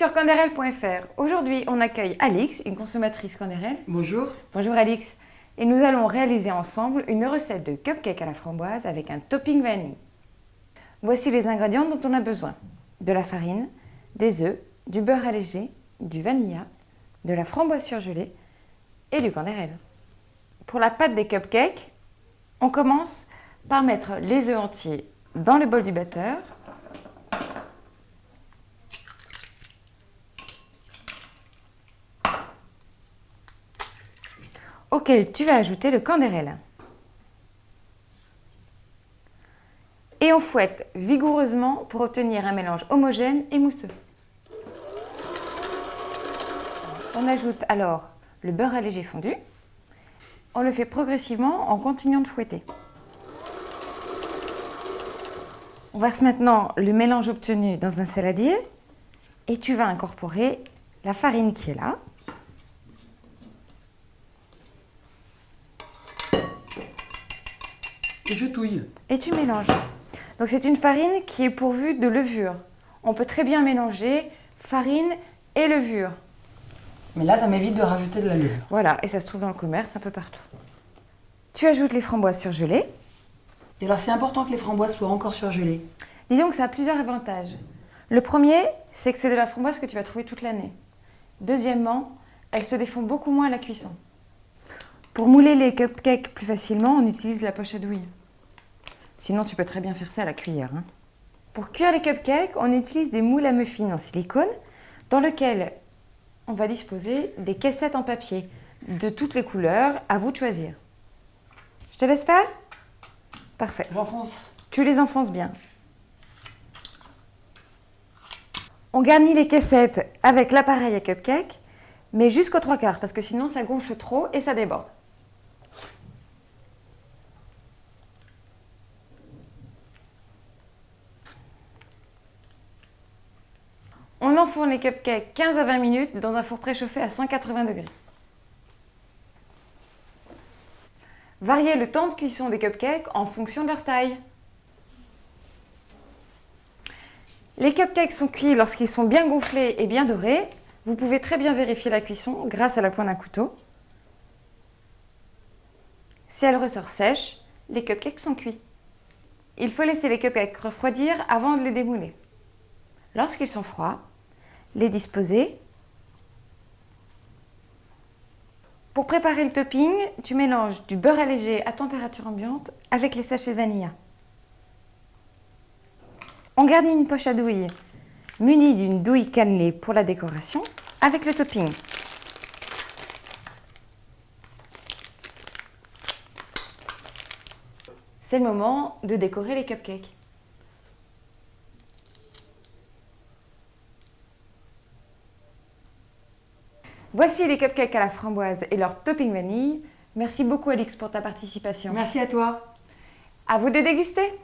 sur canderel.fr. Aujourd'hui, on accueille Alix, une consommatrice Canderel. Bonjour. Bonjour Alix. Et nous allons réaliser ensemble une recette de cupcake à la framboise avec un topping vanille. Voici les ingrédients dont on a besoin. De la farine, des œufs, du beurre allégé, du vanilla, de la framboise surgelée et du Canderel. Pour la pâte des cupcakes, on commence par mettre les œufs entiers dans le bol du batteur. Auquel tu vas ajouter le Canderel. Et on fouette vigoureusement pour obtenir un mélange homogène et mousseux. On ajoute alors le beurre allégé fondu. On le fait progressivement en continuant de fouetter. On verse maintenant le mélange obtenu dans un saladier et tu vas incorporer la farine qui est là. Et je touille. Et tu mélanges. Donc c'est une farine qui est pourvue de levure. On peut très bien mélanger farine et levure. Mais là, ça m'évite de rajouter de la levure. Voilà, et ça se trouve dans le commerce un peu partout. Tu ajoutes les framboises surgelées. Et alors, c'est important que les framboises soient encore surgelées. Disons que ça a plusieurs avantages. Le premier, c'est que c'est de la framboise que tu vas trouver toute l'année. Deuxièmement, elles se défont beaucoup moins à la cuisson. Pour mouler les cupcakes plus facilement, on utilise la poche à douille. Sinon, tu peux très bien faire ça à la cuillère. Pour cuire les cupcakes, on utilise des moules à muffins en silicone dans lesquels on va disposer des caissettes en papier de toutes les couleurs. À vous de choisir. Je te laisse faire ? Parfait. J'enfonce. Tu les enfonces bien. On garnit les caissettes avec l'appareil à cupcake, mais jusqu'aux 3/4 parce que sinon ça gonfle trop et ça déborde. On enfourne les cupcakes 15 à 20 minutes dans un four préchauffé à 180 degrés. Variez le temps de cuisson des cupcakes en fonction de leur taille. Les cupcakes sont cuits lorsqu'ils sont bien gonflés et bien dorés. Vous pouvez très bien vérifier la cuisson grâce à la pointe d'un couteau. Si elle ressort sèche, les cupcakes sont cuits. Il faut laisser les cupcakes refroidir avant de les démouler. Lorsqu'ils sont froids, les disposer. Pour préparer le topping, tu mélanges du beurre allégé à température ambiante avec les sachets de vanilla. On garnit une poche à douille munie d'une douille cannelée pour la décoration avec le topping. C'est le moment de décorer les cupcakes. Voici les cupcakes à la framboise et leur topping vanille. Merci beaucoup Alix pour ta participation. Merci à toi. À vous de déguster!